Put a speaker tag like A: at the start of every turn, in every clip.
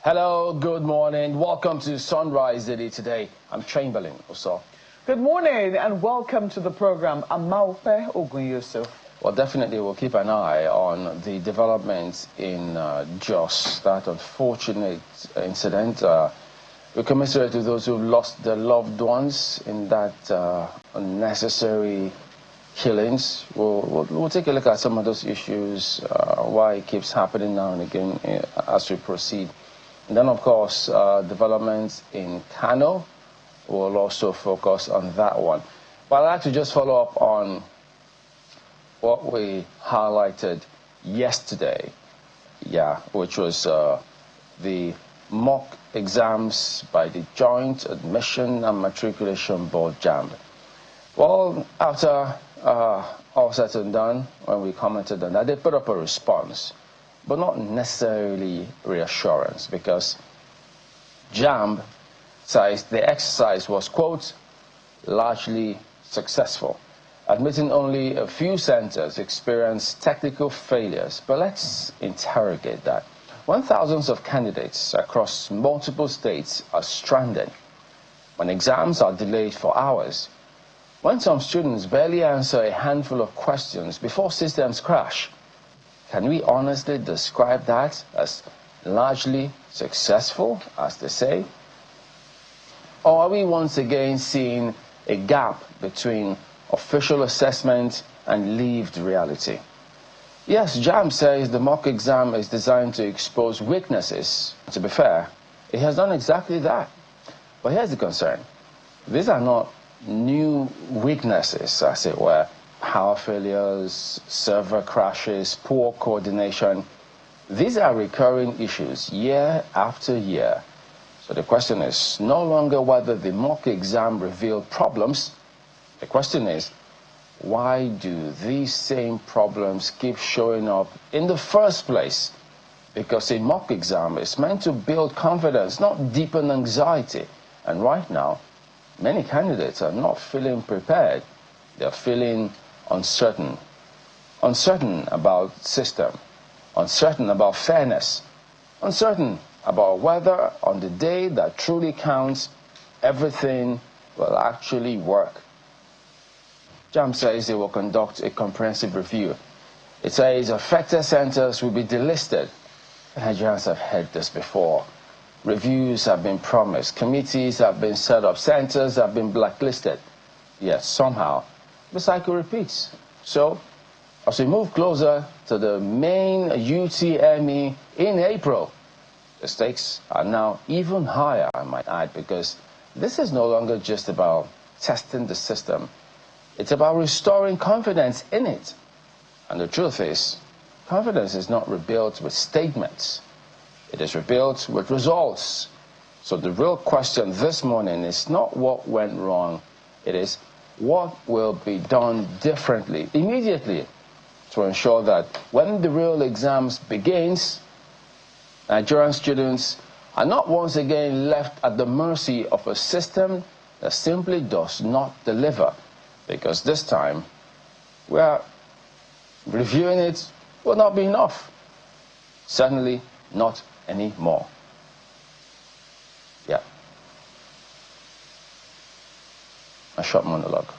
A: Hello, good morning. Welcome to Sunrise Daily today. I'm Chamberlain Oso.
B: Good morning and welcome to the program. I'm Maupe Ogunyusu.
A: Well, definitely we'll keep an eye on the developments in Jos, that unfortunate incident. We commiserate to those who've lost their loved ones in that unnecessary killings. We'll take a look at some of those issues, why it keeps happening now and again as we proceed. And then, of course, developments in Kano. We'll also focus on that one. But I'd like to just follow up on what we highlighted yesterday, which was the mock exams by the Joint Admission and Matriculation Board, JAMB. Well, after all said and done, when we commented on that, they put up a response, but not necessarily reassurance, because JAMB says the exercise was, quote, largely successful, admitting only a few centers experienced technical failures. But let's interrogate that. When thousands of candidates across multiple states are stranded, when exams are delayed for hours, when some students barely answer a handful of questions before systems crash, can we honestly describe that as largely successful, as they say? Or are we once again seeing a gap between official assessment and lived reality? Yes, JAMB says the mock exam is designed to expose weaknesses. To be fair, it has done exactly that. But here's the concern. These are not new weaknesses, as it were. Power failures, server crashes, poor coordination. These are recurring issues year after year. So the question is no longer whether the mock exam revealed problems. The question is, why do these same problems keep showing up in the first place? Because a mock exam is meant to build confidence, not deepen anxiety. And right now, many candidates are not feeling prepared. They're feeling uncertain. Uncertain about system. Uncertain about fairness. Uncertain about whether on the day that truly counts, everything will actually work. JAMB says they will conduct a comprehensive review. It says affected centers will be delisted. Nigerians have heard this before. Reviews have been promised. Committees have been set up. Centers have been blacklisted. Yet somehow, the cycle repeats. So, as we move closer to the main UTME in April, the stakes are now even higher, I might add, because this is no longer just about testing the system. It's about restoring confidence in it. And the truth is, confidence is not rebuilt with statements. It is rebuilt with results. So the real question this morning is not what went wrong. It is what will be done differently immediately to ensure that when the real exams begins, Nigerian students are not once again left at the mercy of a system that simply does not deliver. Because this time, reviewing it will not be enough. Certainly not anymore. Yeah. A short monologue.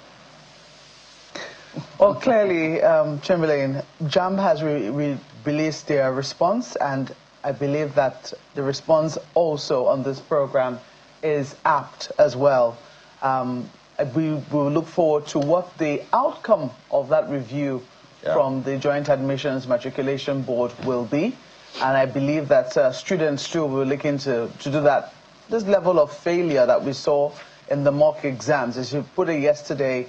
B: Well, clearly, Chamberlain, JAMB has released their response, and I believe that the response also on this program is apt as well. We will look forward to what the outcome of that review from the Joint Admissions Matriculation Board will be. And I believe that students too will look into do that. This level of failure that we saw in the mock exams, as you put it yesterday,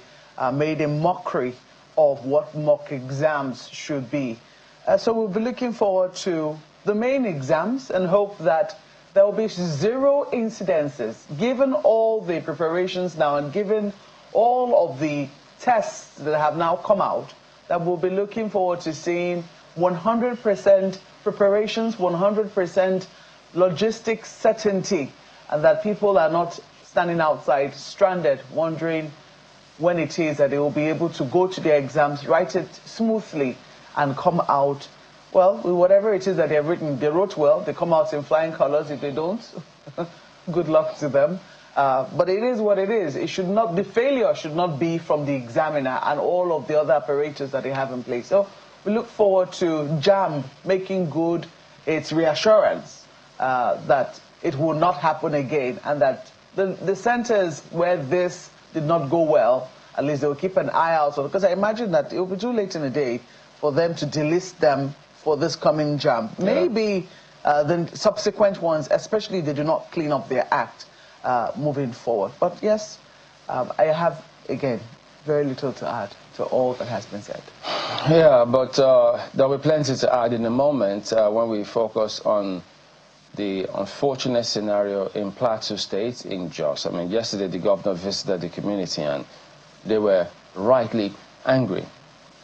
B: made a mockery of what mock exams should be. So we'll be looking forward to the main exams and hope that there will be zero incidences, given all the preparations now and given all of the tests that have now come out, that we'll be looking forward to seeing 100% preparations, 100% logistics certainty, and that people are not standing outside stranded, wondering when it is that they will be able to go to their exams, write it smoothly, and come out well, whatever it is that they have written, they wrote well, they come out in flying colors. If they don't, good luck to them. But it is what it is. It should not, the failure should not be from the examiner and all of the other apparatus that they have in place. So we look forward to JAMB making good its reassurance that it will not happen again, and that the centers where this did not go well, at least they will keep an eye out on, because I imagine that it will be too late in the day for them to delist them for this coming JAMB. Yeah. Maybe the subsequent ones, especially if they do not clean up their act moving forward. But yes, I have, again, very little to add to all that has been said.
A: Yeah, but there will be plenty to add in a moment when we focus on the unfortunate scenario in Plateau State, in Jos. I mean, yesterday the governor visited the community and they were rightly angry.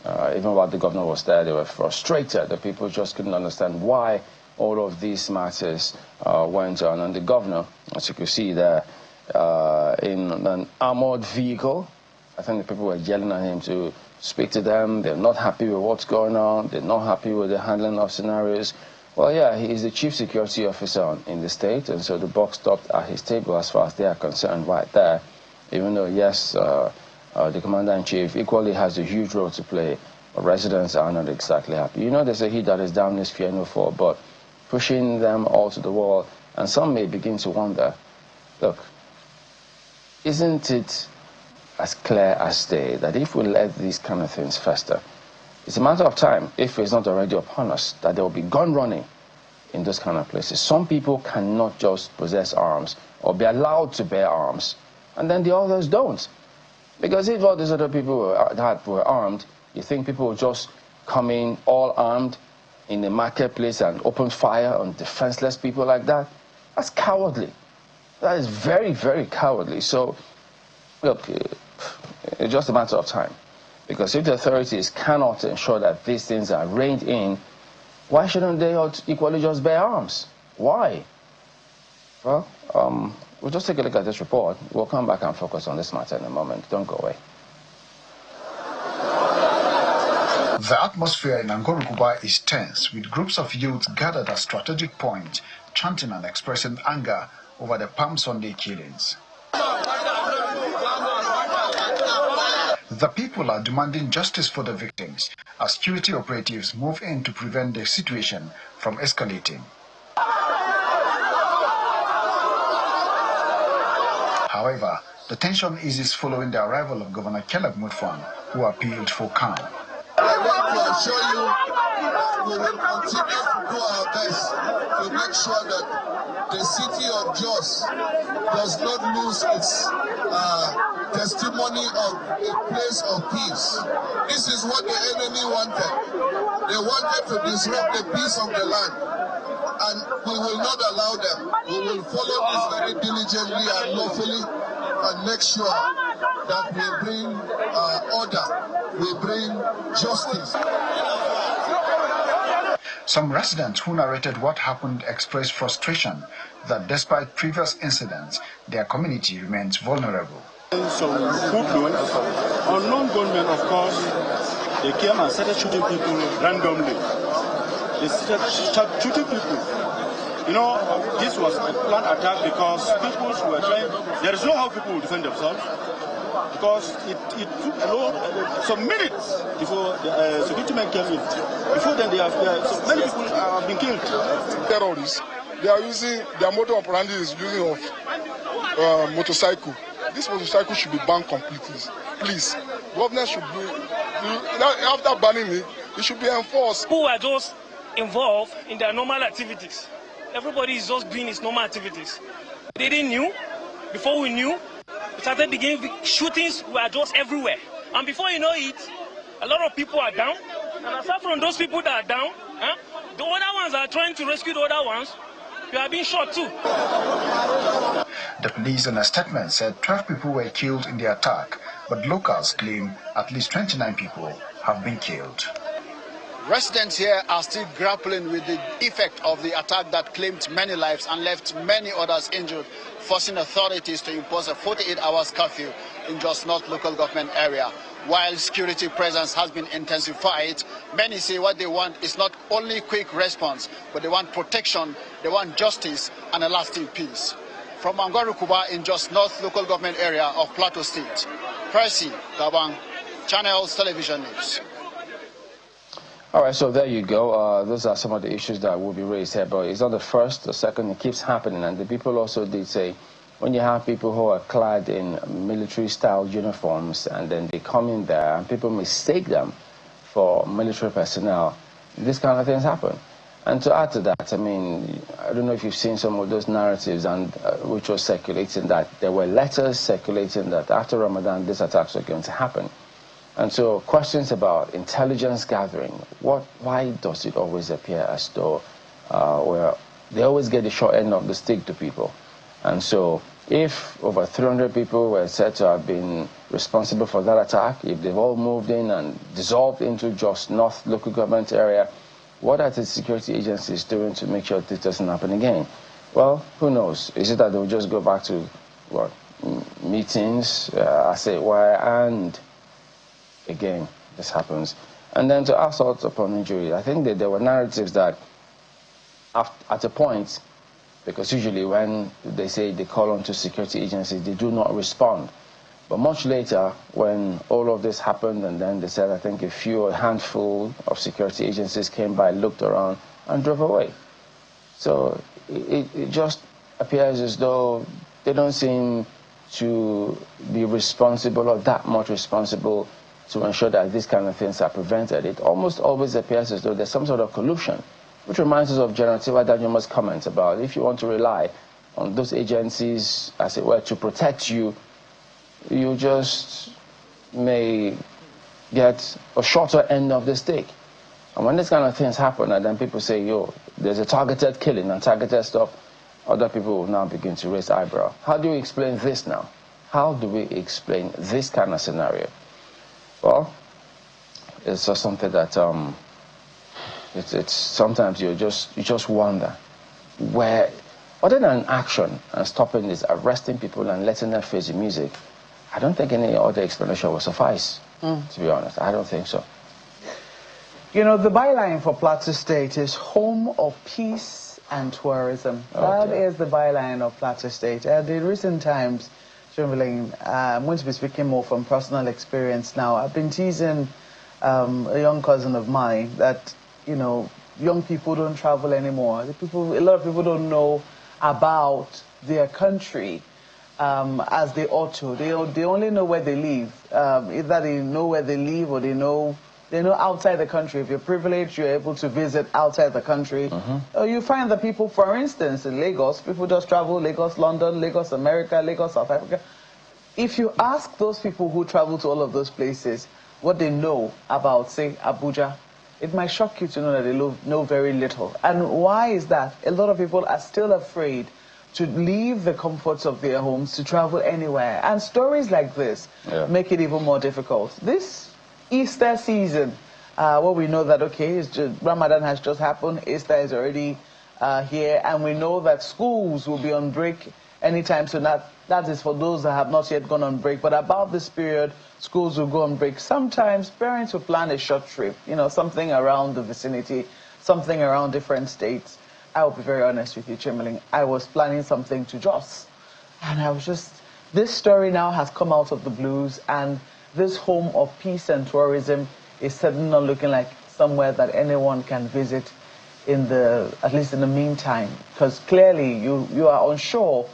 A: Even while the governor was there, they were frustrated. The people just couldn't understand why all of these matters went on. And the governor, as you can see there, in an armored vehicle, I think the people were yelling at him to speak to them. They're not happy with what's going on. They're not happy with the handling of scenarios. Well, yeah, he is the chief security officer in the state, and so the buck stopped at his table as far as they are concerned right there, even though, yes, the commander-in-chief equally has a huge role to play. Residents are not exactly happy. You know, there's a heat that is down this fear no fall, but pushing them all to the wall, and some may begin to wonder, look, isn't it as clear as day that if we let these kind of things fester, it's a matter of time, if it's not already upon us, that there will be gun running in those kind of places. Some people cannot just possess arms or be allowed to bear arms, and then the others don't. Because if all these other people were armed, you think people will just come in all armed in the marketplace and open fire on defenseless people like that? That's cowardly. That is very, very cowardly. So, look, it's just a matter of time. Because if the authorities cannot ensure that these things are reined in, why shouldn't they equally just bear arms? Why? Well, we'll just take a look at this report. We'll come back and focus on this matter in a moment. Don't go away.
C: The atmosphere in Angorukuba is tense, with groups of youth gathered at strategic points, chanting and expressing anger over the Palm Sunday killings. The people are demanding justice for the victims as security operatives move in to prevent the situation from escalating. However, the tension eases following the arrival of Governor Caleb Mutfwang, who appealed for calm.
D: I want to assure you that we will continue to do our best to make sure that the city of Jos does not lose its testimony of a place of peace. This is what the enemy wanted. They wanted to disrupt the peace of the land, and we will not allow them. We will follow this very diligently and lawfully and make sure that we bring order, we bring justice.
C: Some residents who narrated what happened expressed frustration that despite previous incidents, their community remains vulnerable.
E: Some unknown gunmen, of course, they came and started shooting people randomly. They started shooting people. You know, this was a planned attack because people were trying. There is no how people will defend themselves, because it took some minutes before the security men came in. Before then, so many people have been killed.
F: Terrorists, they are using their modus operandi is using of motorcycle. This motorcycle should be banned completely. Please, government should be after banning it, it should be enforced.
G: Who are just involved in their normal activities? Everybody is just doing his normal activities. They didn't knew. Before we knew, we started beginning shootings were just everywhere. And before you know it, a lot of people are down. And aside from those people that are down, the other ones are trying to rescue the other ones. They are being shot too.
C: The police in a statement said 12 people were killed in the attack, but locals claim at least 29 people have been killed.
H: Residents here are still grappling with the effect of the attack that claimed many lives and left many others injured, forcing authorities to impose a 48 hours curfew in Jos North local government area. While security presence has been intensified, many say what they want is not only quick response, but they want protection, they want justice and a lasting peace. From Angwarukuba in Jos North local government area of Plateau State, Percy Gabang, Channels Television News.
A: All right, so there you go. Those are some of the issues that will be raised here, but it's not the first, the second, it keeps happening. And the people also did say, when you have people who are clad in military-style uniforms and then they come in there and people mistake them for military personnel, this kind of things happen. And to add to that, I mean, I don't know if you've seen some of those narratives and which was circulating that there were letters circulating that after Ramadan these attacks were going to happen. And so questions about intelligence gathering, why does it always appear as though where they always get the short end of the stick to people? And so if over 300 people were said to have been responsible for that attack, if they've all moved in and dissolved into just North local government area, what are the security agencies doing to make sure this doesn't happen again? Well, who knows? Is it that they'll just go back to what, meetings, as it were, and again, this happens. And then to assault upon injury, I think that there were narratives that at a point, because usually when they say they call on to security agencies, they do not respond. But much later, when all of this happened, and then they said, I think a handful of security agencies came by, looked around, and drove away. So it just appears as though they don't seem to be responsible or that much responsible to ensure that these kind of things are prevented. It almost always appears as though there's some sort of collusion, which reminds us of General Tiwa Danyoma's comments about if you want to rely on those agencies, as it were, to protect you, you just may get a shorter end of the stick. And when these kind of things happen, and then people say, yo, there's a targeted killing and targeted stuff, other people will now begin to raise eyebrow. How do we explain this now? How do we explain this kind of scenario? Well, it's just something that it's sometimes you just wonder where, other than action and stopping this, arresting people and letting them face the music, I don't think any other explanation will suffice, to be honest. I don't think so.
B: You know, the byline for Plateau State is home of peace and tourism. Okay. That is the byline of Plateau State. In recent times, I'm going to be speaking more from personal experience now. I've been teasing a young cousin of mine that, you know, young people don't travel anymore. A lot of people don't know about their country as they ought to. They only know where they live. Either they know where they live or they know outside the country. If you're privileged, you're able to visit outside the country. You find that people, for instance, in Lagos, people just travel Lagos, London, Lagos, America, Lagos, South Africa. If you ask those people who travel to all of those places what they know about, say, Abuja, it might shock you to know that they know very little. And why is that? A lot of people are still afraid to leave the comforts of their homes to travel anywhere. And stories like this make it even more difficult. This Easter season, where we know that, okay, Ramadan has just happened, Easter is already here, and we know that schools will be on break anytime soon. That is for those that have not yet gone on break. But about this period, schools will go on break. Sometimes parents will plan a short trip, you know, something around the vicinity, something around different states. I will be very honest with you, Chamberlain. I was planning something to Jos. And I was just, this story now has come out of the blues, and this home of peace and tourism is certainly not looking like somewhere that anyone can visit at least in the meantime, because clearly you are unsure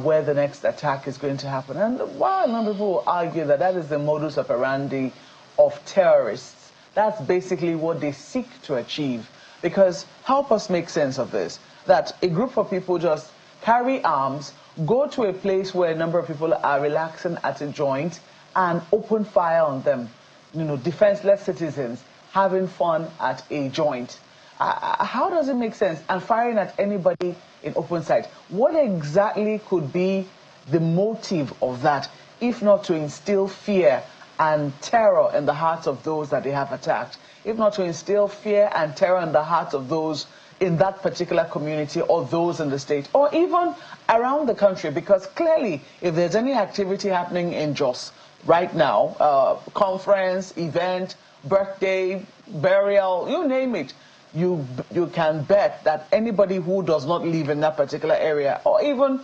B: where the next attack is going to happen. And while a number of people will argue that is the modus operandi of terrorists, that's basically what they seek to achieve. Because help us make sense of this, that a group of people just carry arms, go to a place where a number of people are relaxing at a joint, and open fire on them. You know, defenseless citizens having fun at a joint. How does it make sense? And firing at anybody in open sight. What exactly could be the motive of that, if not to instill fear and terror in the hearts of those that they have attacked? If not to instill fear and terror in the hearts of those in that particular community or those in the state or even around the country? Because clearly, if there's any activity happening in Jos, right now, conference, event, birthday, burial, you name it, you can bet that anybody who does not live in that particular area, or even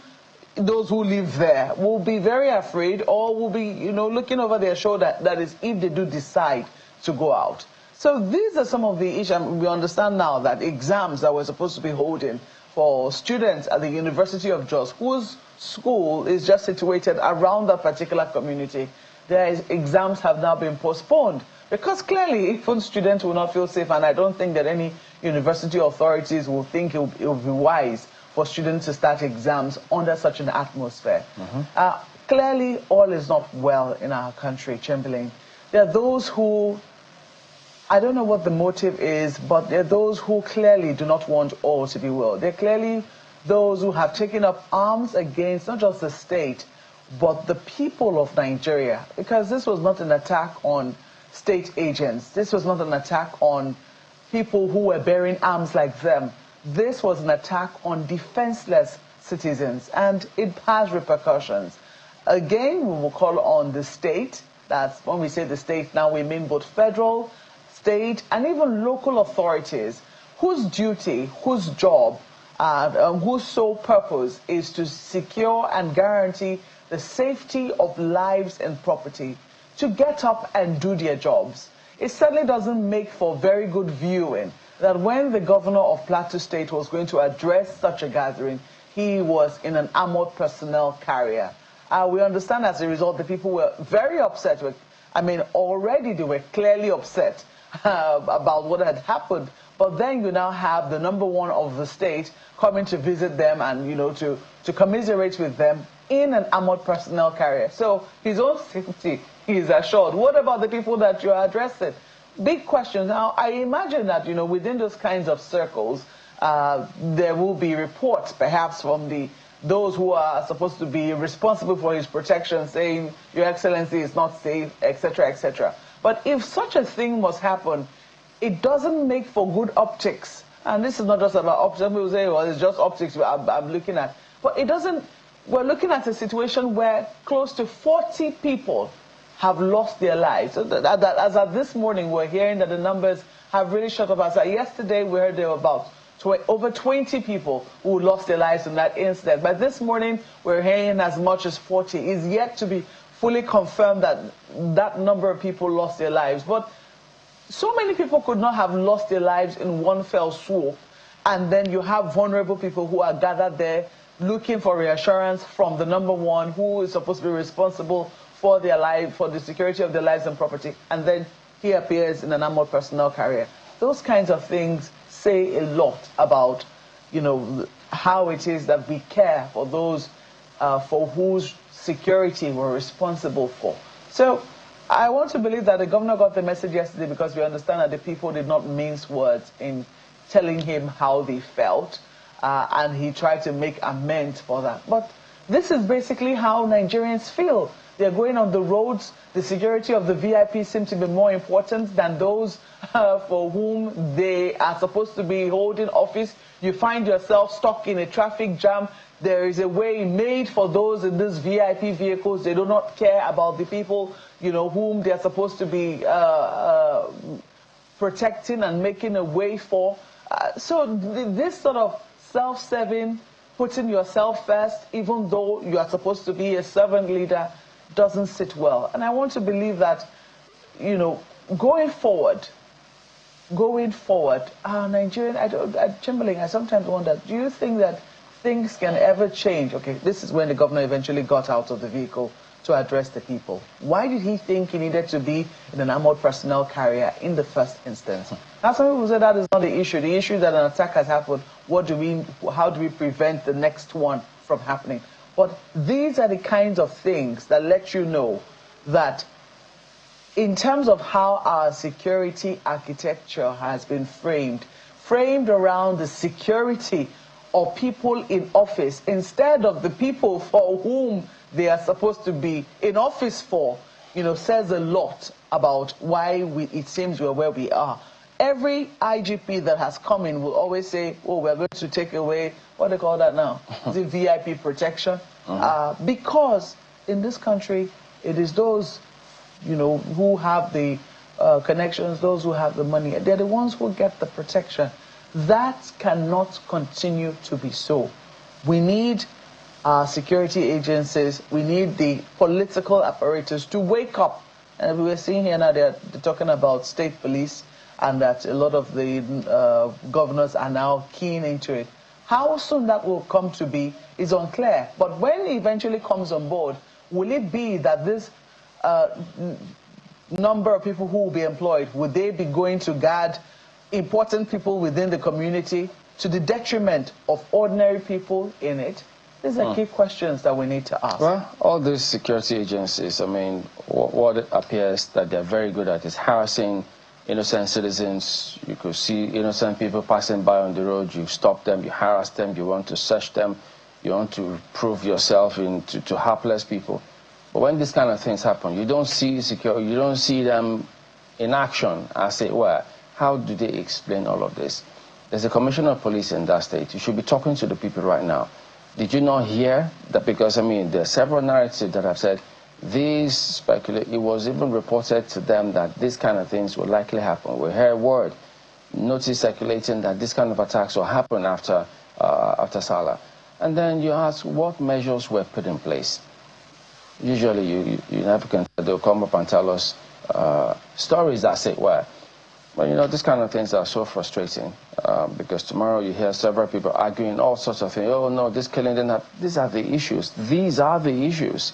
B: those who live there, will be very afraid, or will be, looking over their shoulder. That is, if they do decide to go out. So these are some of the issues. We understand now that exams that we're supposed to be holding for students at the University of Jos, whose school is just situated around that particular community, their exams have now been postponed. Because clearly, even students will not feel safe, and I don't think that any university authorities will think it will be wise for students to start exams under such an atmosphere. Clearly, all is not well in our country, Chamberlain. There are those who, I don't know what the motive is, but there are those who clearly do not want all to be well. There are clearly those who have taken up arms against not just the state, but the people of Nigeria. Because this was not an attack on state agents. This was not an attack on people who were bearing arms like them. This was an attack on defenseless citizens, and it has repercussions. Again, we will call on the state. That's when we say the state now, we mean both federal, state, and even local authorities, whose duty, whose job, whose sole purpose is to secure and guarantee the safety of lives and property, to get up and do their jobs. It certainly doesn't make for very good viewing that when the governor of Plateau State was going to address such a gathering, he was in an armored personnel carrier. We understand as a result the people were very upset with, already they were clearly upset about what had happened. But then you now have the number one of the state coming to visit them and, to commiserate with them in an armored personnel carrier. So his own safety is assured. What about the people that you are addressing? Big question. Now, I imagine that, within those kinds of circles, there will be reports, perhaps from those who are supposed to be responsible for his protection, saying, Your Excellency is not safe, etc., etc. But if such a thing must happen, it doesn't make for good optics. And this is not just about optics. Some people say, well, it's just optics I'm looking at. But it doesn't. We're looking at a situation where close to 40 people have lost their lives. So as of this morning, we're hearing that the numbers have really shot up. As yesterday, we heard there were about over 20 people who lost their lives in that incident. But this morning, we're hearing as much as 40. It's yet to be fully confirmed that that number of people lost their lives. But so many people could not have lost their lives in one fell swoop. And then you have vulnerable people who are gathered there looking for reassurance from the number one who is supposed to be responsible for their life, for the security of their lives and property. And then he appears in an armored personnel carrier. Those kinds of things say a lot about, how it is that we care for those for whose security we're responsible for. So I want to believe that the governor got the message yesterday, because we understand that the people did not mince words in telling him how they felt, and he tried to make amends for that. But this is basically how Nigerians feel. They're going on the roads. The security of the VIP seems to be more important than those for whom they are supposed to be holding office. You find yourself stuck in a traffic jam. There is a way made for those in these VIP vehicles. They do not care about the people, whom they are supposed to be protecting and making a way for. So this sort of self-serving, putting yourself first, even though you are supposed to be a servant leader, doesn't sit well. And I want to believe that, going forward, Nigerian, Chamberlain, I sometimes wonder, do you think that things can ever change? Okay, this is when the governor eventually got out of the vehicle to address the people. Why did he think he needed to be in an armored personnel carrier in the first instance? Now, some people say that is not the issue. The issue is that an attack has happened. How do we prevent the next one from happening? But these are the kinds of things that let you know that in terms of how our security architecture has been framed around the security of people in office instead of the people for whom they are supposed to be in office for, says a lot about why it seems we're where we are. Every IGP that has come in will always say, oh, we're going to take away, what do they call that now? The VIP protection. Because in this country, It is those, who have the connections, those who have the money. They're the ones who get the protection. That cannot continue to be so. We need our security agencies, we need the political apparatus to wake up. And we were seeing here now they're talking about state police, and that a lot of the governors are now keen into it. How soon that will come to be is unclear. But when it eventually comes on board, will it be that this number of people who will be employed, would they be going to guard important people within the community to the detriment of ordinary people in it? These are key questions that we need to ask.
A: Well, all these security agencies, I mean, what it appears that they're very good at is harassing innocent citizens. You could see innocent people passing by on the road, you stop them, you harass them, you want to search them, you want to prove yourself to helpless people. But when these kind of things happen, you don't see security, you don't see them in action, as it were. How do they explain all of this? There's a commissioner of police in that state. You should be talking to the people right now. Did you not hear that? Because, I mean, there are several narratives that have said it was even reported to them that these kind of things will likely happen. We heard word, notice circulating that this kind of attacks will happen after Salah. And then you ask what measures were put in place. Usually you never can, they'll come up and tell us stories as it were. But these kind of things are so frustrating because tomorrow you hear several people arguing all sorts of things. Oh no, this killing didn't happen. These are the issues. These are the issues.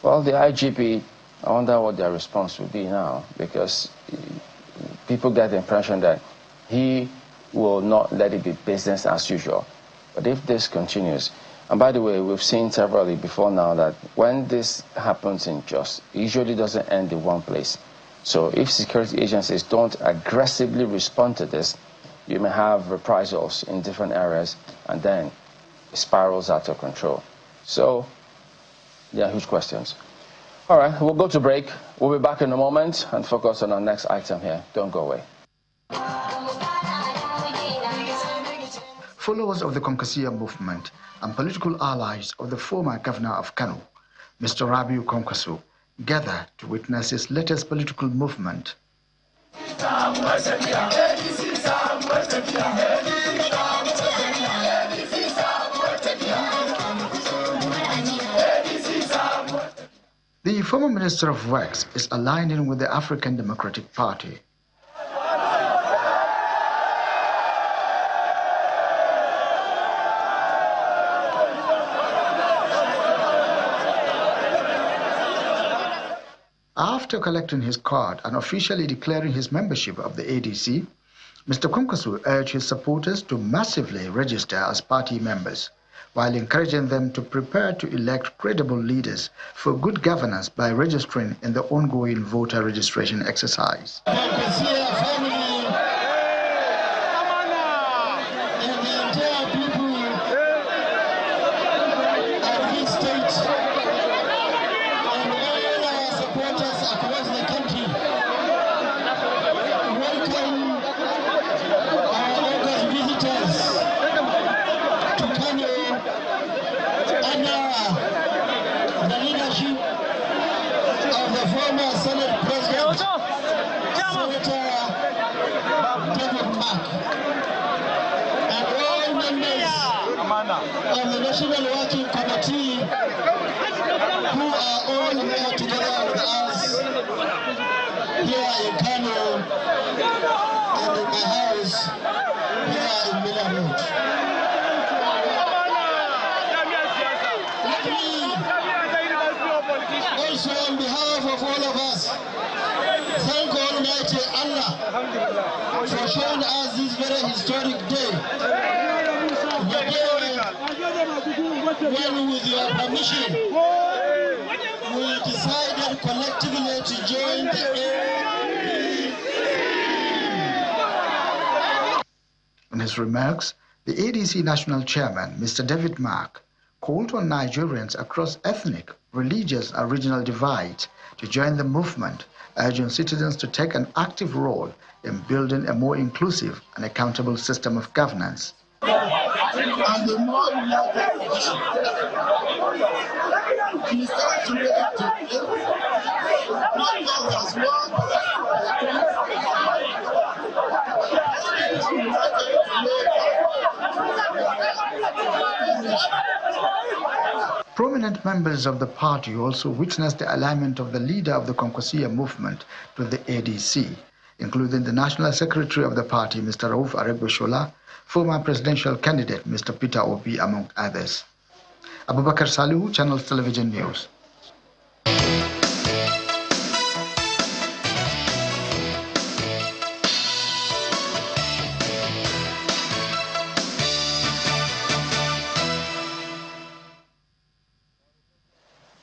A: Well, the IGP, I wonder what their response will be now, because people get the impression that he will not let it be business as usual. But if this continues, and by the way, we've seen severally before now that when this happens in Jos, it usually doesn't end in one place. So if security agencies don't aggressively respond to this, you may have reprisals in different areas, and then it spirals out of control. So, yeah, huge questions. All right, we'll go to break. We'll be back in a moment and focus on our next item here. Don't go away.
C: Followers of the Kwankwaso movement and political allies of the former governor of Kano, Mr. Kwankwaso, gather to witness his latest political movement. The former Minister of Works is aligning with the African Democratic Party. After collecting his card and officially declaring his membership of the ADC, Mr. Kwankwaso urged his supporters to massively register as party members, while encouraging them to prepare to elect credible leaders for good governance by registering in the ongoing voter registration exercise.
I: Of the National Working Committee, who are all here together with us here in Kano and in my house here in Milan. Let me also, on behalf of all of us, thank Almighty Allah for showing us this very historic day. When, with your permission, we decided collectively to join the APC.
C: In his remarks, the ADC National Chairman, Mr. David Mark, called on Nigerians across ethnic, religious, and regional divides to join the movement, urging citizens to take an active role in building a more inclusive and accountable system of governance.
I: And the more united he said to make it to him, not God as
C: Prominent members of the party also witnessed the alignment of the leader of the Kwankwaso movement to the ADC, including the National Secretary of the party, Mr. Rauf Aregbesola, former presidential candidate, Mr. Peter Obi, among others. Abubakar Salihu, Channels Television News.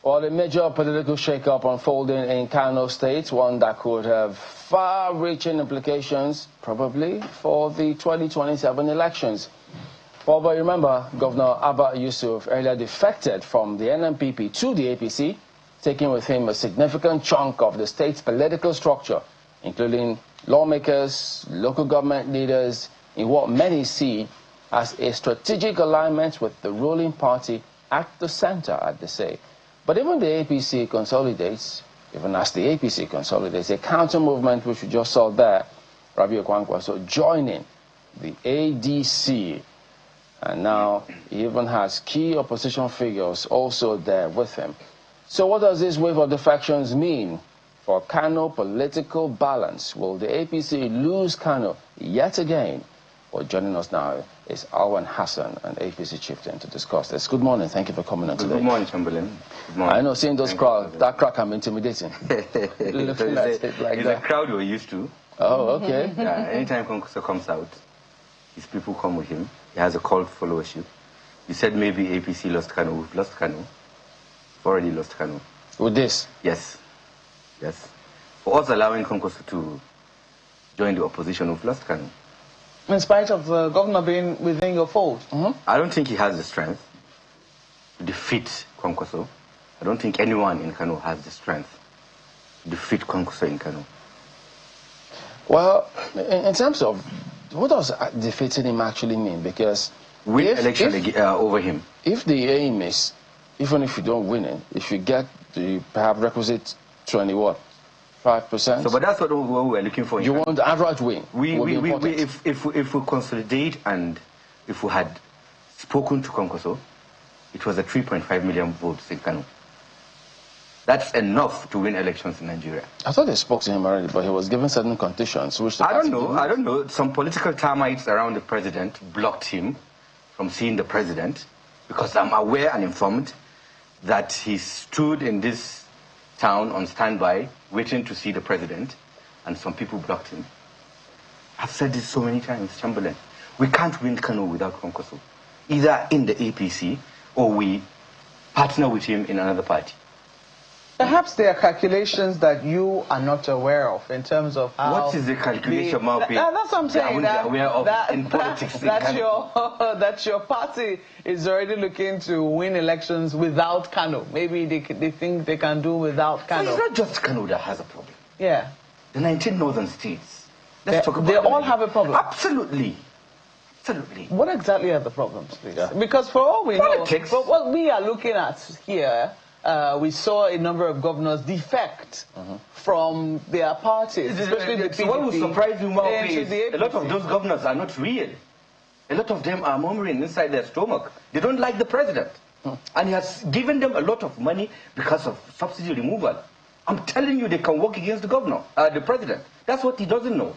A: Well, a major political shake-up unfolding in Kano State, one that could have far-reaching implications, probably, for the 2027 elections. Well, but remember, Governor Abba Yusuf earlier defected from the NNPP to the APC, taking with him a significant chunk of the state's political structure, including lawmakers, local government leaders, in what many see as a strategic alignment with the ruling party at the center, as they say. But even the APC consolidates, even as the APC consolidates, a counter-movement which we just saw there, Rabiu Kwankwaso joining the ADC. And now he even has key opposition figures also there with him. So what does this wave of defections mean for Kano political balance? Will the APC lose Kano yet again? Well, joining us now is Alwan Hassan, an APC chieftain, to discuss this. Good morning. Thank you for coming on today.
J: Good morning, Chamberlain. Good morning.
A: I know, seeing those crowds, that crowd can be intimidating. Looking at it like
J: it's
A: that.
J: a crowd we're used to.
A: Oh, okay.
J: Yeah, anytime Kwankwaso comes out, his people come with him. He has a cult followership. You said maybe APC lost Kano. We've lost Kano. We've already lost Kano.
A: With this?
J: Yes. Yes. For us allowing Kwankwaso to join the opposition, we've lost Kano.
B: In spite of the governor being within your fold?
J: I don't think he has the strength to defeat Kwankwaso. I don't think anyone in Kano has the strength to defeat Kwankwaso in Kano.
A: Well, in terms of, what does defeating him actually mean? Because
J: win election over him.
A: If the aim is, even if you don't win it, if you get the perhaps requisite 5%.
J: So, but that's what we're looking for.
A: You want the average win.
J: If we consolidate and if we had spoken to Kwankwaso, it was a 3.5 million votes in Kano. That's enough to win elections in Nigeria.
A: I thought they spoke to him already, but he was given certain conditions. Which
J: I don't know. Some political termites around the president blocked him from seeing the president, because I'm aware and informed that he stood in this town on standby, waiting to see the president, and some people blocked him. I've said this so many times, Chamberlain. We can't win Kano without Kwankwaso, either in the APC or we partner with him in another party.
B: Perhaps there are calculations that you are not aware of in terms of how...
J: What is the calculation, Maupe?
B: That's what I'm saying.
J: That
B: your party is already looking to win elections without Kano. Maybe they think they can do without Kano.
J: So it's not just Kano that has a problem.
B: Yeah.
J: The 19 northern states. Let's talk about
B: they all have a problem.
J: Absolutely. Absolutely.
B: What exactly are the problems, please? Yeah. Because for all we know, for what we are looking at here, we saw a number of governors defect from their parties, especially the PDP.
J: What will surprise you more is a lot of those governors are not real. A lot of them are murmuring inside their stomach. They don't like the president. And he has given them a lot of money because of subsidy removal. I'm telling you, they can work against the governor, the president. That's what he doesn't know.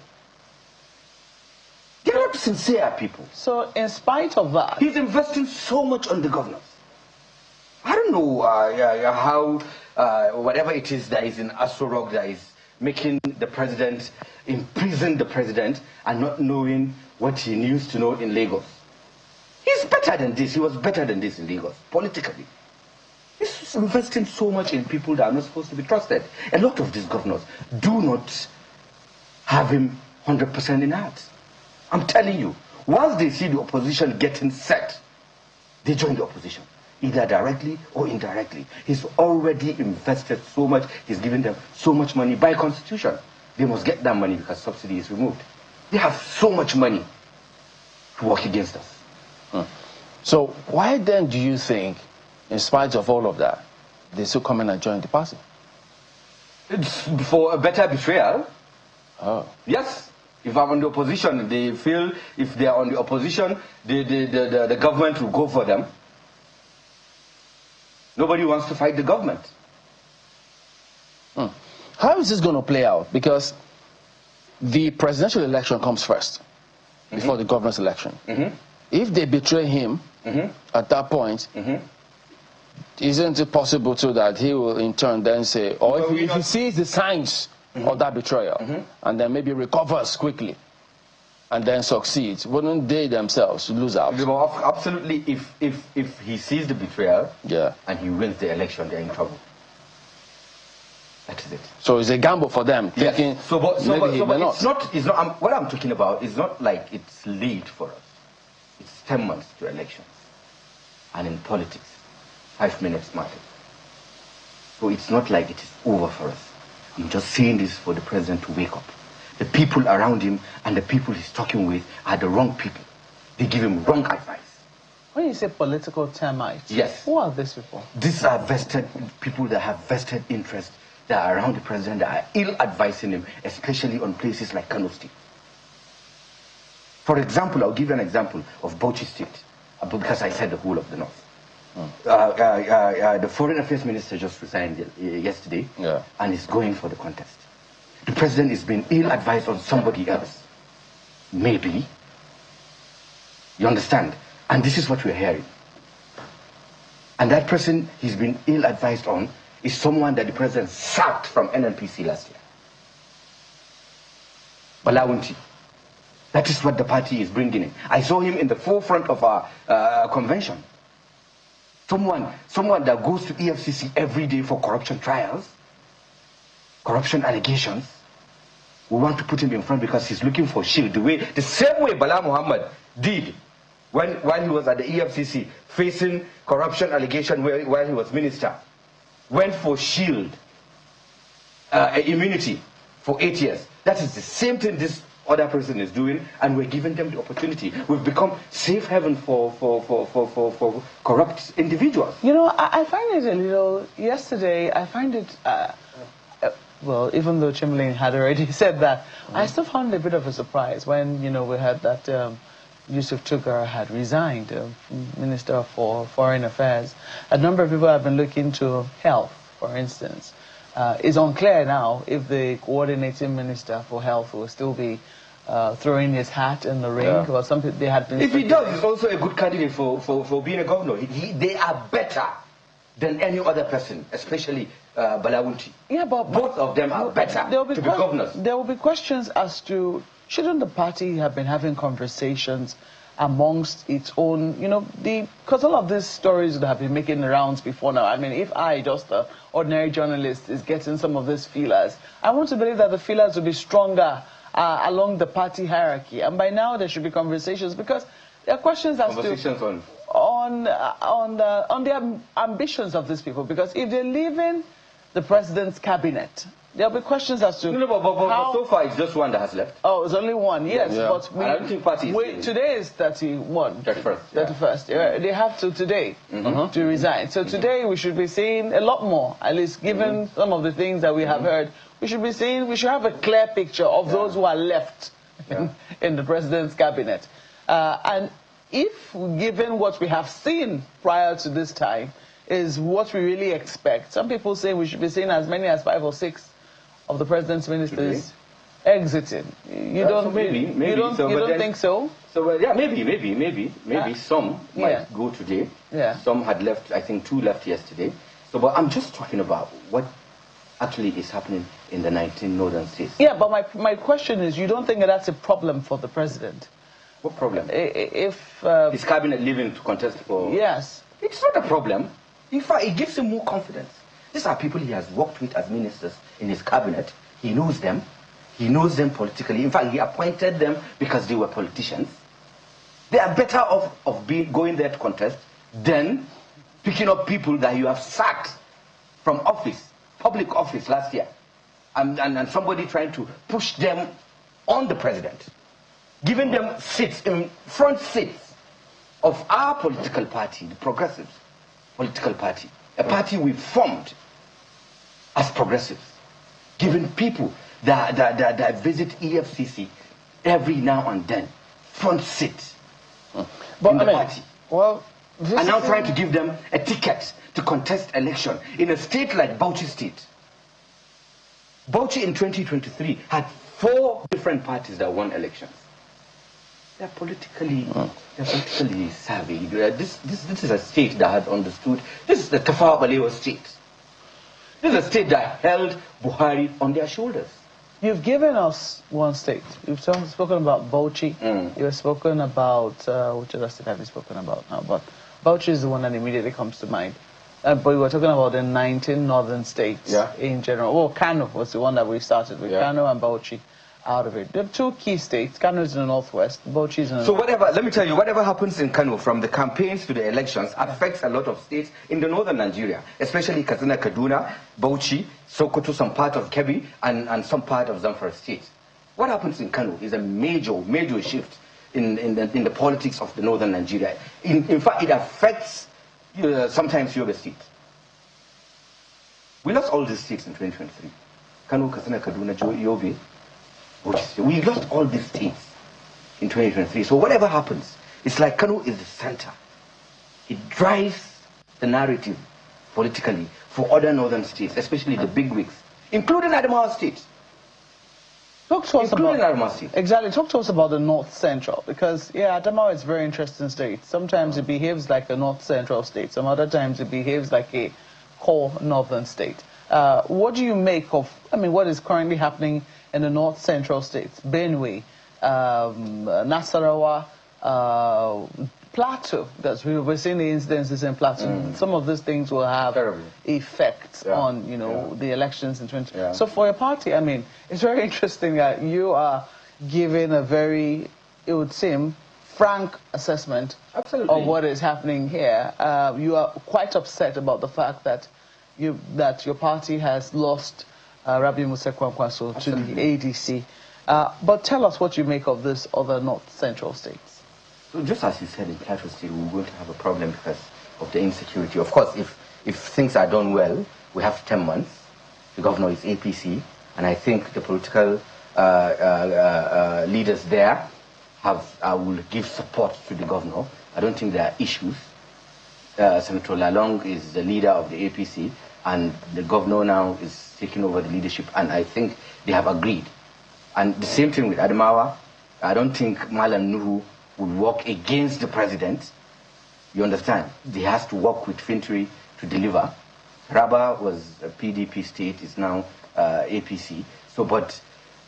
J: They're not sincere people.
B: So in spite of that...
J: He's investing so much on the governors. I don't know how, whatever it is that is in Aso Rock that is making the president, imprison the president, and not knowing what he used to know in Lagos. He's better than this. He was better than this in Lagos, politically. He's investing so much in people that are not supposed to be trusted. A lot of these governors do not have him 100% in heart. I'm telling you, once they see the opposition getting set, they join the opposition, either directly or indirectly. He's already invested so much. He's given them so much money by constitution. They must get that money because subsidy is removed. They have so much money to work against us.
A: So why then do you think, in spite of all of that, they still come in and join the party?
J: It's for a better betrayal.
A: Oh.
J: Yes. If I'm on the opposition, they feel if they are on the opposition, the government will go for them. Nobody wants to fight the government.
A: How is this going to play out? Because the presidential election comes first, before the governor's election. If they betray him at that point, isn't it possible too that he will in turn then say, or if he sees the signs of that betrayal, and then maybe recovers quickly, and then succeeds, wouldn't they themselves lose out?
J: Absolutely. If he sees the betrayal, and he wins the election, they're in trouble. That is it.
A: So it's a gamble for them. Thinking
J: but it's not. What I'm talking about is not like it's late for us. It's 10 months to elections, and in politics, 5 minutes matter. So it's not like it is over for us. I'm just saying this for the president to wake up. The people around him and the people he's talking with are the wrong people. They give him wrong advice.
B: When you say political termites,
J: yes.
B: Who are these people?
J: These are vested people that have vested interest that are around the president, that are ill-advising him, especially on places like Kano State. For example, I'll give you an example of Bauchi State, because I said the whole of the north. The foreign affairs minister just resigned yesterday, and is going for the contest. The president is being ill-advised on somebody else. Maybe. You understand? And this is what we're hearing. And that person he's been ill-advised on is someone that the president sacked from NNPC last year. Balawunti. That is what the party is bringing in. I saw him in the forefront of our convention. Someone that goes to EFCC every day for corruption trials, corruption allegations. We want to put him in front because he's looking for shield. The same way Bala Muhammad did while he was at the EFCC facing corruption allegation while he was minister. Went for shield, immunity for 8 years. That is the same thing this other person is doing, and we're giving them the opportunity. We've become safe haven for corrupt individuals.
B: You know, I find it a little, yesterday, I find it, well, even though Chamberlain had already said that, I still found it a bit of a surprise when, you know, we heard that Yusuf Tugar had resigned, Minister for Foreign Affairs. A number of people have been looking to health, for instance. It's unclear now if the coordinating minister for health will still be throwing his hat in the ring. Or something they had been.
J: If he does, he's also a good candidate for being a governor. They are better than any other person, especially Balawunti.
B: Yeah, but
J: both of them are better to be governors.
B: There will be questions as to, shouldn't the party have been having conversations amongst its own, you know, because all of these stories that have been making the rounds before now. I mean, if I, just an ordinary journalist, is getting some of these feelers, I want to believe that the feelers will be stronger along the party hierarchy. And by now there should be conversations, because there are questions as to on the ambitions of these people. Because if they're leaving the president's cabinet, there'll be questions as to
J: but so far it's just one that has left.
B: Oh, it's only one, yes. But
J: I don't think party
B: today is 31.
J: 31st.
B: 31st. Yeah. They have till today to resign. So today we should be seeing a lot more, at least given some of the things that we have heard. We should be seeing, we should have a clear picture of those who are left in the president's cabinet. And if, given what we have seen prior to this time, is what we really expect. Some people say we should be seeing as many as 5 or 6 of the president's ministers exiting. You don't think so?
J: So yeah, maybe some might go today.
B: Yeah.
J: Some had left. I think 2 left yesterday. So, but I'm just talking about what actually is happening in the 19 northern states.
B: Yeah, but my question is, you don't think that that's a problem for the president?
J: What problem?
B: If
J: his cabinet leaving to contest for?
B: Yes.
J: It's not a problem. In fact, it gives him more confidence. These are people he has worked with as ministers in his cabinet. He knows them. He knows them politically. In fact, he appointed them because they were politicians. They are better off of going there to contest than picking up people that you have sacked from office, public office last year, and somebody trying to push them on the president, giving them seats, front seats of our political party, the Progressives political party, a party we formed as progressives, giving people that visit EFCC every now and then front seat in the party.
A: Well,
J: and now trying to give them a ticket to contest election in a state like Bauchi State. Bauchi in 2023 had 4 different parties that won elections. They're politically savvy. This is a state that had understood. This is the Tafawa Balewa state. This is a state that held Buhari on their shoulders.
B: You've given us one state. You've spoken about Bauchi. You've spoken about, which other state have you spoken about now? But Bauchi is the one that immediately comes to mind. But we were talking about the 19 northern states in general. Oh, Kano was the one that we started with. Kano and Bauchi out of it. There are 2 key states. Kano is in the northwest, Bauchi is in the
J: So let me tell you, whatever happens in Kano from the campaigns to the elections affects a lot of states in the northern Nigeria, especially Katsina, Kaduna, Bauchi, Sokoto, some part of Kebbi, and some part of Zamfara state. What happens in Kano is a major shift in the politics of the northern Nigeria. In fact, it affects sometimes Yobe State. We lost all these states in 2023. Kano, Katsina, Kaduna, Yobe. We lost all these states in 2023. So whatever happens, it's like Kano is the center. It drives the narrative politically for other northern states, especially the big wigs, including Adamawa State.
B: Talk to us about
J: Adamawa State.
B: Exactly. Talk to us about the North Central, because Adamawa is a very interesting state. Sometimes it behaves like a North Central state. Some other times it behaves like a core northern state. What do you make of, what is currently happening in the North Central states? Benue, Nasarawa, Plateau. We're seeing the incidences in Plateau. Some of these things will have effects on, the elections in 2020. So for your party, it's very interesting that you are giving a very, it would seem, frank assessment of what is happening here. You are quite upset about the fact that your party has lost Rabi Musa Kwankwaso to the ADC. But tell us what you make of this other North Central states.
J: So just as you said, in Plateau State, we're going to have a problem because of the insecurity. Of course, if things are done well, we have 10 months. The governor is APC, and I think the political leaders there will give support to the governor. I don't think there are issues. Senator Lalong is the leader of the APC, and the governor now is taking over the leadership, and I think they have agreed. And the same thing with Adamawa. I don't think Malam Nuhu would work against the president. You understand? He has to work with Fintri to deliver. Raba was a PDP state, is now APC. So, but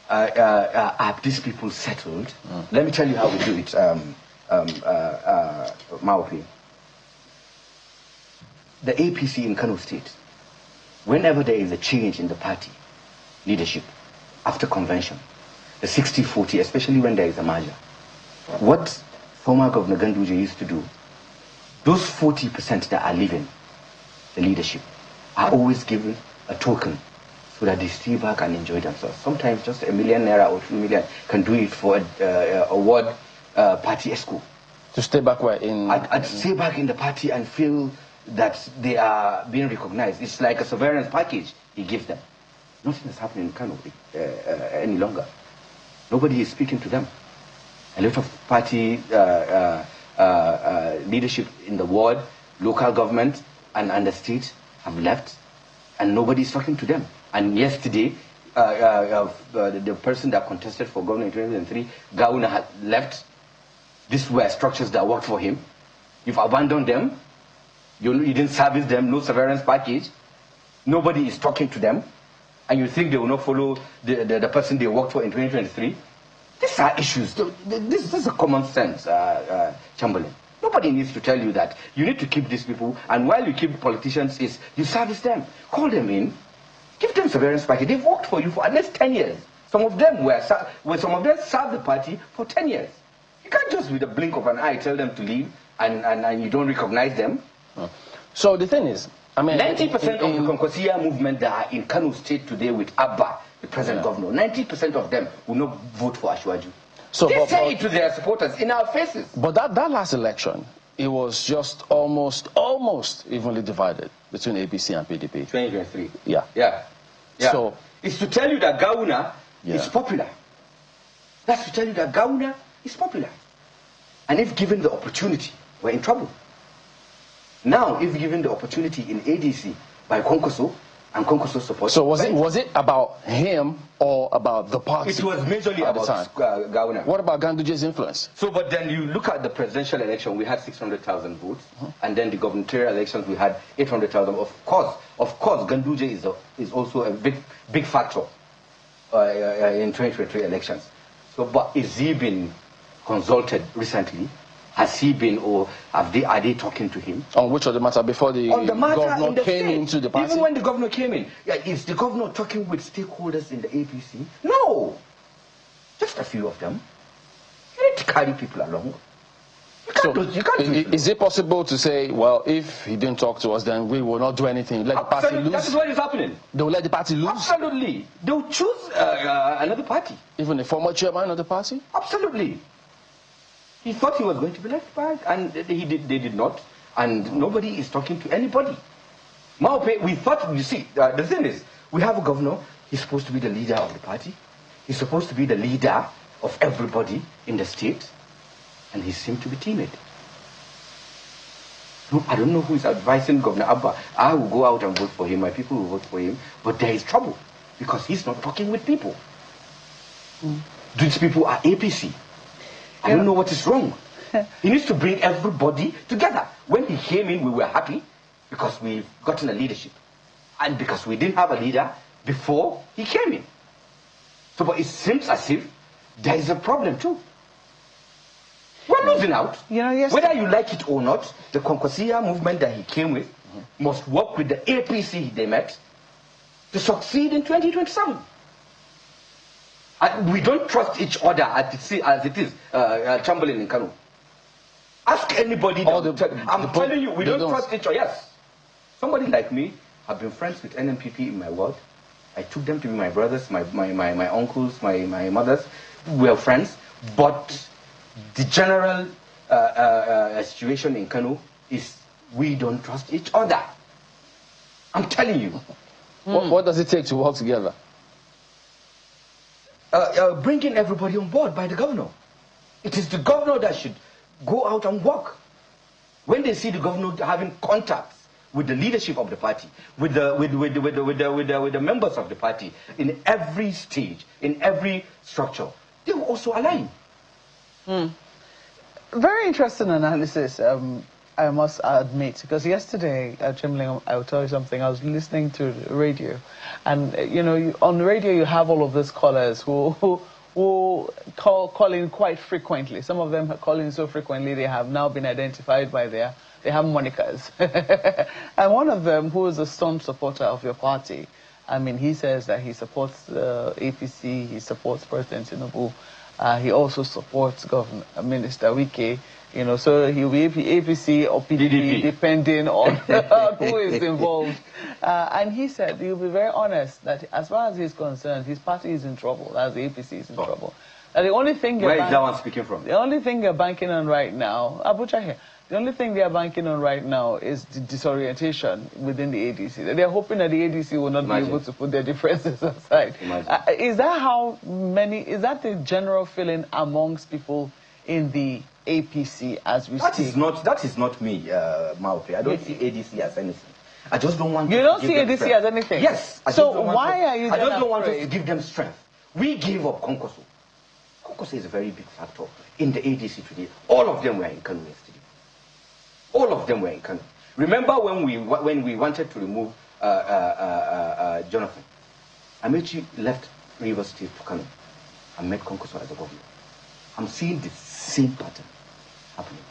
J: are these people settled? Let me tell you how we do it, Maopi. The APC in Kano State, whenever there is a change in the party leadership after convention, the 60-40, especially when there is a merger, what former Governor Ganduje used to do, those 40% that are leaving the leadership are always given a token so that they stay back and enjoy themselves. Sometimes just ₦1 million or 2 million can do it for a ward party esco.
A: To stay back where?
J: I'd stay back in the party and feel that they are being recognized. It's like a severance package he gives them. Nothing is happening in Kano any longer. Nobody is speaking to them. A lot of party leadership in the ward, local government, and the state have left, and nobody is talking to them. And yesterday, the person that contested for governor in 2003, Gauna, had left. These were structures that worked for him. You've abandoned them. You didn't service them, no severance package. Nobody is talking to them. And you think they will not follow the person they worked for in 2023? These are issues. This is a common sense, Chamberlain. Nobody needs to tell you that. You need to keep these people, and while you keep politicians, you service them. Call them in, give them severance package. They've worked for you for at least 10 years. Some of them served the party for 10 years. You can't just with a blink of an eye tell them to leave, and you don't recognize them.
A: So the thing is,
J: 90% of the Kwankwaso movement that are in Kano State today with Abba, the present governor, 90% of them will not vote for Ashwaju. So they say it to their supporters in our faces.
A: But that last election, it was just almost evenly divided between APC and PDP.
J: 2023.
A: Yeah.
J: Yeah. Yeah.
A: So
J: it's to tell you that Gauna is popular. That's to tell you that Gauna is popular. And if given the opportunity, we're in trouble. Now, if given the opportunity in ADC by Kwankwaso and Kwankwaso support.
A: So was it about him or about the party?
J: It was majorly about Gauna.
A: What about Ganduje's influence?
J: So, but then you look at the presidential election, we had 600,000 votes, and then the gubernatorial elections, we had 800,000. Of course, Ganduje is also a big factor in 2023 elections. So, but is he been consulted recently? Has he been, or are they talking to him?
A: On which of the matter before the governor came into the party?
J: Even when the governor came in, is the governor talking with stakeholders in the APC? No, just a few of them. You need to carry people along. You can't do it.
A: Is it possible to say, well, if he didn't talk to us, then we will not do anything? Let the party lose?
J: That is what is happening.
A: They will let the party lose?
J: Absolutely. They will choose another party.
A: Even the former chairman of the party?
J: Absolutely. He thought he was going to be left back, and they did not. And nobody is talking to anybody. Maupe, we thought, you see, the thing is, we have a governor, he's supposed to be the leader of the party. He's supposed to be the leader of everybody in the state. And he seemed to be timid. I don't know who is advising Governor Abba. I will go out and vote for him. My people will vote for him. But there is trouble because he's not talking with people. These people are APC. I don't know what is wrong. He needs to bring everybody together. When he came in, we were happy because we've gotten a leadership. And because we didn't have a leader before he came in. So, but it seems as if there is a problem too. We're losing out. Whether you like it or not, the Kwankwaso movement that he came with must work with the APC they met to succeed in 2027. We don't trust each other as it is, Chamberlain in Kano. Ask anybody. I'm telling you, we don't trust each other. Yes. Somebody like me, I've been friends with NNPP in my world. I took them to be my brothers, my uncles, my mothers. We are friends. But the general situation in Kano is we don't trust each other. I'm telling you.
A: What does it take to work together?
J: Bringing everybody on board by the governor. It is the governor that should go out and work. When they see the governor having contacts with the leadership of the party, with the members of the party, in every stage, in every structure, they will also align.
B: Very interesting analysis, I must admit, because yesterday, Chimling, I'll tell you something, I was listening to the radio, and on the radio you have all of these callers who call in quite frequently. Some of them call in so frequently they have now been identified by they have monikers. And one of them, who is a staunch supporter of your party, I mean, he says that he supports the APC, he supports President Tinubu. He also supports Minister Wike, so he'll be APC or PDP, depending on who is involved. And he said, he'll be very honest, that as far as he's concerned, his party is in trouble, as the APC is in trouble. And the only thing
J: where is that one speaking from?
B: The only thing they're banking on right now, Abuja here, the only thing they are banking on right now is the disorientation within the ADC. They're hoping that the ADC will not be able to put their differences aside. Is that the general feeling amongst people in the APC as we speak?
J: That is not me, Maupe. I don't see ADC as anything. I just don't want
B: You don't see ADC as anything?
J: Yes.
B: So why are you
J: I just don't want to give them strength. We gave up Kwankwaso. Kwankwaso is a very big factor in the ADC today. All of them were in Kano yesterday. All of them were in Kano. Remember when we wanted to remove Jonathan? Amechi left Rivers State to Kano and met Kwankwaso as a governor. I'm seeing the same pattern happening.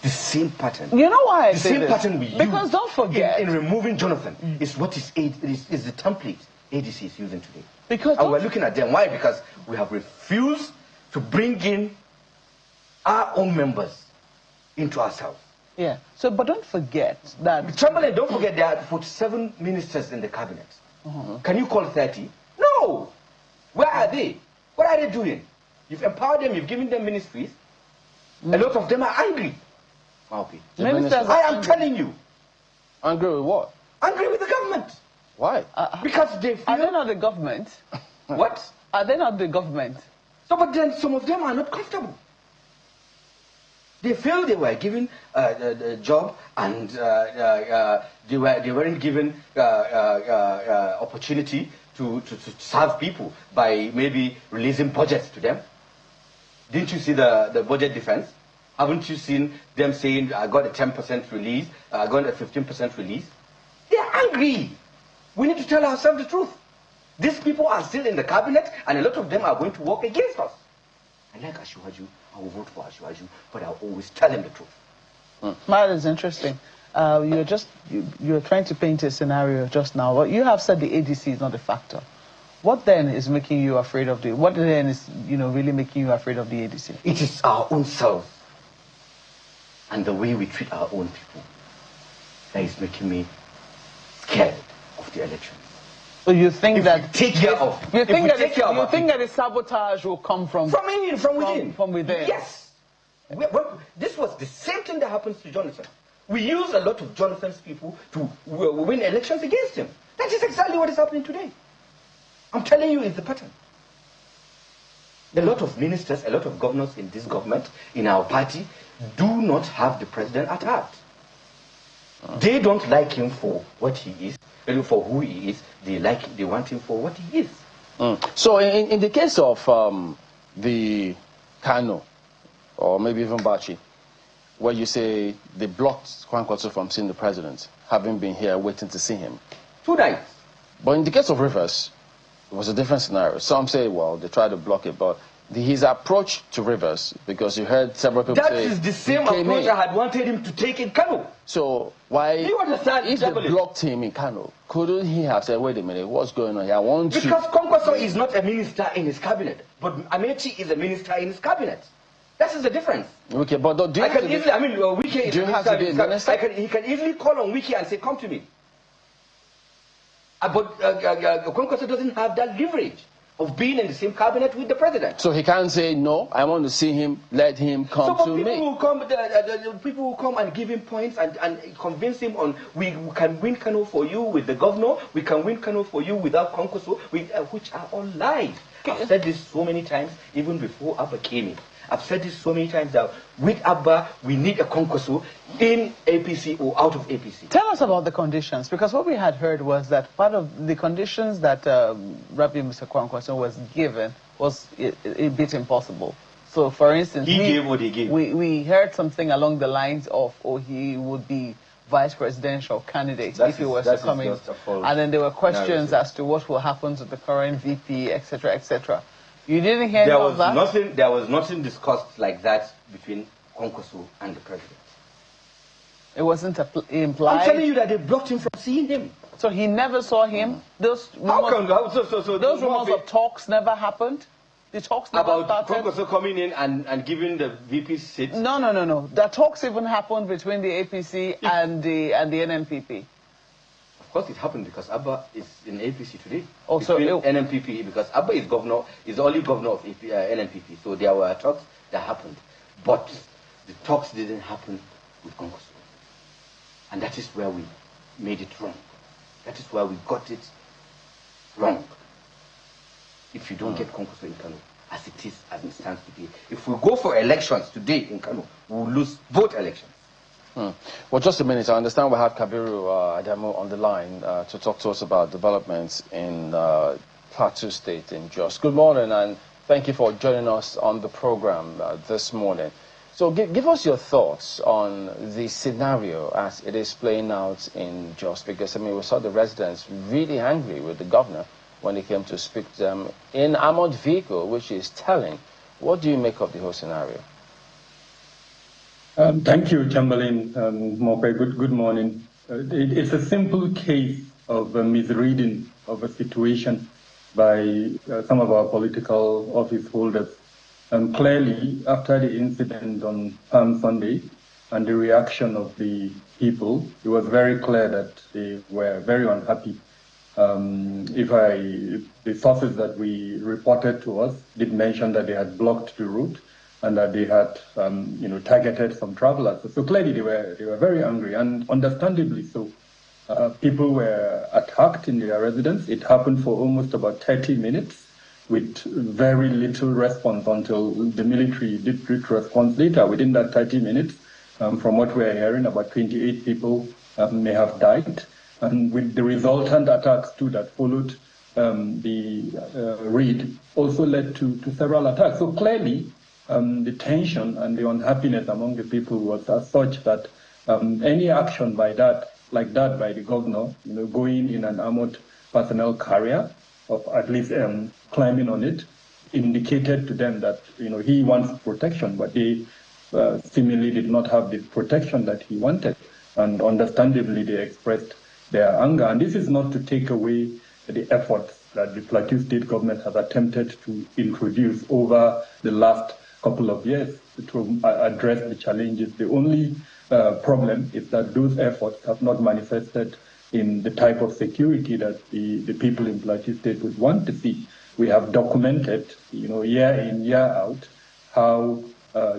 J: The same pattern.
B: You know why I
J: the
B: say
J: same
B: this?
J: pattern we use.
B: Because don't forget,
J: in removing Jonathan is what is the template ADC is using today.
B: And
J: we're looking at them. Why? Because we have refused to bring in our own members into ourselves.
B: Yeah. So, but don't forget that
J: Chamberlain, don't forget there are 47 ministers in the cabinet. Can you call 30? No. Where are they? What are they doing? You've empowered them. You've given them ministries. A lot of them are angry. Ministers, I am telling you.
A: Angry with what?
J: Angry with the government.
A: Why?
J: Because they feel...
B: Are they not the government?
J: What?
B: Are they not the government?
J: So, but then some of them are not comfortable. They feel they were given a job and they weren't given opportunity to serve people by maybe releasing budgets to them. Didn't you see the budget defense? Haven't you seen them saying, I got a 10% release, I got a 15% release? They are angry. We need to tell ourselves the truth. These people are still in the cabinet, and a lot of them are going to work against us. I like Ashwaju, I will vote for Ashwaju, but I'll always tell them the truth.
B: That is interesting. You're trying to paint a scenario just now. Well, you have said the ADC is not a factor. What then is making you afraid of what then is, really making you afraid of the ADC?
J: It is our own self and the way we treat our own people that is making me scared of the election.
B: So you think that
J: you think
B: that the sabotage will come from
J: within?
B: From within.
J: Yes. This was the same thing that happens to Jonathan. We use a lot of Jonathan's people to win elections against him. That is exactly what is happening today. I'm telling you, it's the pattern. A lot of ministers, a lot of governors in this government, in our party, do not have the president at heart. They don't like him for what he is, for who he is. They want him for what he is.
A: So in the case of the Kano, or maybe even Bachi, where you say they blocked Kwankwaso from seeing the president, having been here waiting to see him.
J: 2 nights.
A: But in the case of Rivers, it was a different scenario. Some say, well, they tried to block it, but his approach to Rivers, because you heard several people say...
J: That is the same approach I had wanted him to take in Kano.
A: So why...
J: Do you understand?
A: If they blocked him in Kano, couldn't he have said, wait a minute, what's going on here? I want to...
J: Because Kwankwaso is not a minister in his cabinet, but Amechi is a minister in his cabinet. That is the difference.
A: Okay, but do you
J: I can easily, I mean, Wiki is
A: do you have to be a minister?
J: He can easily call on Wiki and say, come to me. But Kwankwaso doesn't have that leverage of being in the same cabinet with the president.
A: So he can't say, no, I want to see him, let him come to me.
J: People will come and give him points and convince him on, we can win Kano for you with the governor, we can win Kano for you without Kwankwaso, which are all lies. I've said this so many times, even before Abba came in. I've said this so many times that with Abba, we need a Kwankwaso in APC or out of APC.
B: Tell us about the conditions, because what we had heard was that part of the conditions that Rabbi Mr. Kwankwaso was given was a bit impossible. So, for instance,
J: he gave what he gave.
B: We heard something along the lines of, he would be vice presidential candidate if he was to come in. And then there were questions as to what will happen to the current VP, etc., etc. You didn't hear of that?
J: There was nothing discussed like that between Kwankwaso and the president.
B: It wasn't implied?
J: I'm telling you that they blocked him from seeing him.
B: So he never saw him? Those rumors of talks never happened? The talks never
J: about
B: started?
J: Kwankwaso coming in and giving the VP seat?
B: No. The talks even happened between the APC and the NNPP.
J: Of course, it happened because Abba is in APC today.
B: Also,
J: NNPP, because Abba is the only governor of NNPP. So there were talks that happened, but the talks didn't happen with Kwankwaso, and that is where we made it wrong. That is where we got it wrong. If you don't get Kwankwaso in Kano, as it stands today, if we go for elections today in Kano, we will lose both elections.
A: Well, just a minute. I understand we have Kabiru Adamu on the line to talk to us about developments in Plateau State in Jos. Good morning, and thank you for joining us on the program this morning. So give us your thoughts on the scenario as it is playing out in Jos, because, I mean, we saw the residents really angry with the governor when he came to speak to them in armored vehicle, which is telling. What do you make of the whole scenario?
K: Thank you, Chamberlain. Mope, good morning. It's a simple case of misreading of a situation by some of our political office holders. Clearly, after the incident on Palm Sunday and the reaction of the people, it was very clear that they were very unhappy. The sources that we reported to us did mention that they had blocked the route, and that they had, targeted some travelers. So clearly they were very angry, and understandably so. People were attacked in their residence. It happened for almost about 30 minutes with very little response until the military did response later. Within that 30 minutes, from what we're hearing, about 28 people may have died. And with the resultant attacks too that followed the raid also led to several attacks. So clearly, the tension and the unhappiness among the people was as such that any action by that by the governor, going in an armored personnel carrier, of at least climbing on it, indicated to them that he wants protection, but they seemingly did not have the protection that he wanted, and understandably they expressed their anger. And this is not to take away the efforts that the Plateau State government has attempted to introduce over the last couple of years to address the challenges. The only problem is that those efforts have not manifested in the type of security that the people in Plateau State would want to see. We have documented, year in, year out, how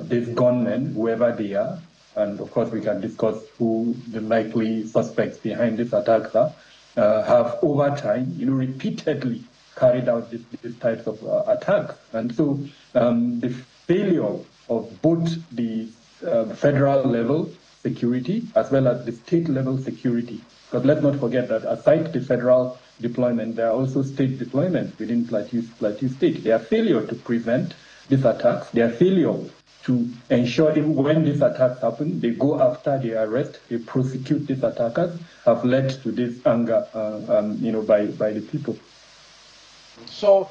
K: these gunmen, whoever they are, and of course we can discuss who the likely suspects behind these attacks are, have over time, repeatedly carried out these types of attacks. And so the failure of both the federal level security as well as the state level security, because let's not forget that aside the federal deployment, there are also state deployments within Plateau State. Their failure to prevent these attacks, their failure to ensure even when these attacks happen, they go after, they arrest, they prosecute these attackers, have led to this anger, by the people.
A: So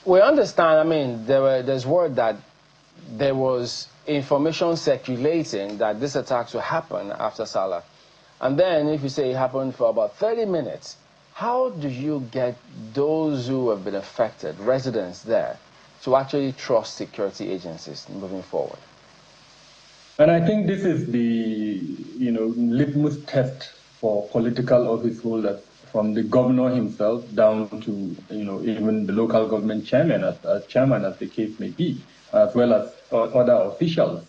A: we understand, there's word that there was information circulating that these attacks will happen after Salah. And then if you say it happened for about 30 minutes, how do you get those who have been affected, residents there, to actually trust security agencies moving forward?
K: And I think this is the, litmus test for political office holders, from the governor himself down to, even the local government chairman, as the case may be, as well as other officials.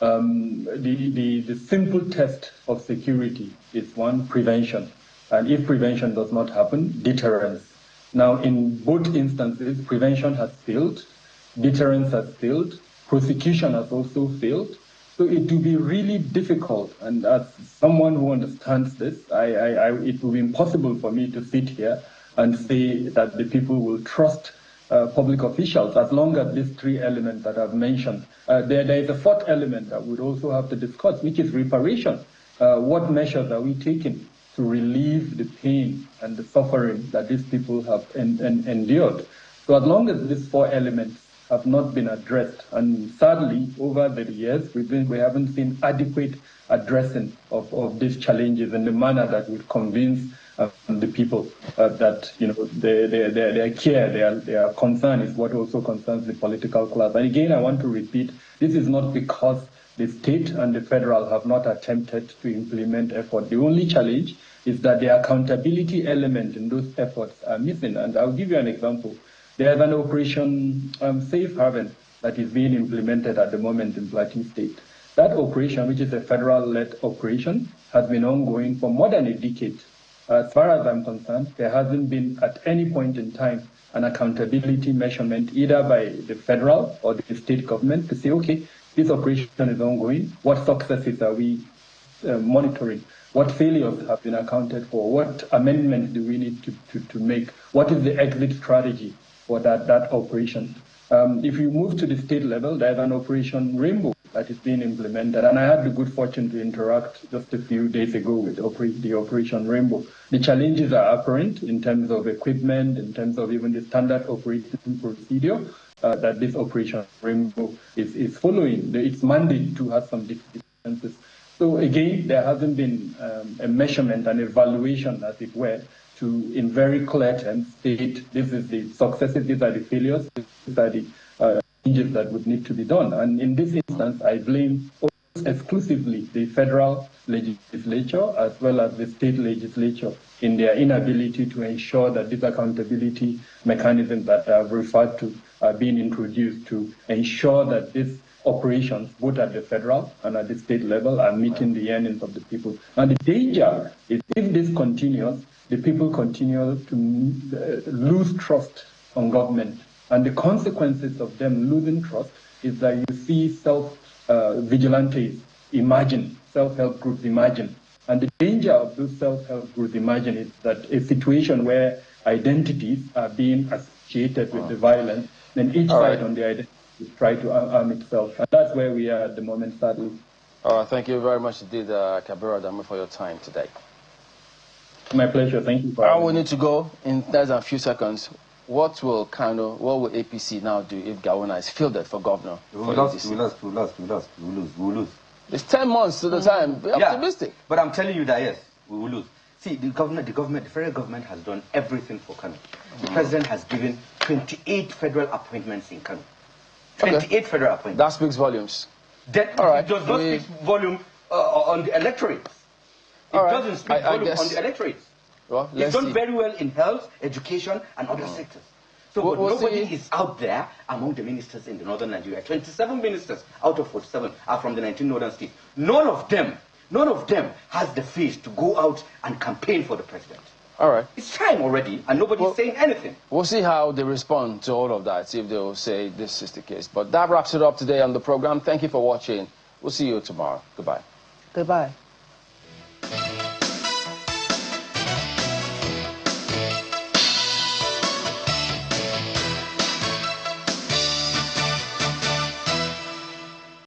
K: The simple test of security is one, prevention. And if prevention does not happen, deterrence. Now, in both instances, prevention has failed, deterrence has failed, prosecution has also failed. So it will be really difficult, and as someone who understands this, it will be impossible for me to sit here and say that the people will trust public officials as long as these three elements that I've mentioned. There is a fourth element that we'd also have to discuss, which is reparation. What measures are we taking to relieve the pain and the suffering that these people have endured? So as long as these four elements have not been addressed, and sadly, over the years, we haven't seen adequate addressing of these challenges in the manner that would convince the people that their care, their concern is what also concerns the political class. And again, I want to repeat, this is not because the state and the federal have not attempted to implement effort. The only challenge is that the accountability element in those efforts are missing. And I'll give you an example. There's an operation, Safe Haven, that is being implemented at the moment in Plateau State. That operation, which is a federal-led operation, has been ongoing for more than a decade. As far as I'm concerned, there hasn't been at any point in time an accountability measurement either by the federal or the state government to say, okay, this operation is ongoing, what successes are we monitoring? What failures have been accounted for? What amendments do we need to make? What is the exit strategy for that operation? If you move to the state level, there's an Operation Rainbow that is being implemented, and I had the good fortune to interact just a few days ago with the Operation Rainbow. The challenges are apparent in terms of equipment, in terms of even the standard operating procedure that this Operation Rainbow is following. Its mandate to have some differences. So again, there hasn't been a measurement and evaluation, as it were, to, in very clear terms, state this is the successes, these are the failures, these are the changes that would need to be done. And in this instance, I blame exclusively the federal legislature as well as the state legislature in their inability to ensure that these accountability mechanisms that I've referred to are being introduced to ensure that these operations, both at the federal and at the state level, are meeting the yearnings of the people. And the danger is if this continues, the people continue to lose trust on government. And the consequences of them losing trust is that you see vigilantes imagine, self-help groups imagine. And the danger of those self-help groups imagine is that a situation where identities are being associated with the violence, then each side on the identity try to arm itself. And that's where we are at the moment, sadly.
A: Thank you very much indeed, Kabir Adamu, for your time today.
K: My pleasure. Thank you.
A: I will need to go in less than a few seconds. What will APC now do if Gawuna is fielded for governor?
J: We lose.
A: It's 10 months to the time. Be optimistic.
J: But I'm telling you that, yes, we will lose. See, the federal government has done everything for Kano. The president has given 28 federal appointments in Kano. 28 federal appointments.
A: That speaks volumes.
J: It does not speak volume on the electorate. It doesn't speak volume on the electorate.
A: Well,
J: it's done very well in health, education, and other sectors. So nobody is out there among the ministers in the northern Nigeria. 27 ministers out of 47 are from the 19 northern states. None of them has the face to go out and campaign for the president.
A: All right.
J: It's time already, and nobody's saying anything.
A: We'll see how they respond to all of that, see if they will say this is the case. But that wraps it up today on the program. Thank you for watching. We'll see you tomorrow. Goodbye.
B: Goodbye.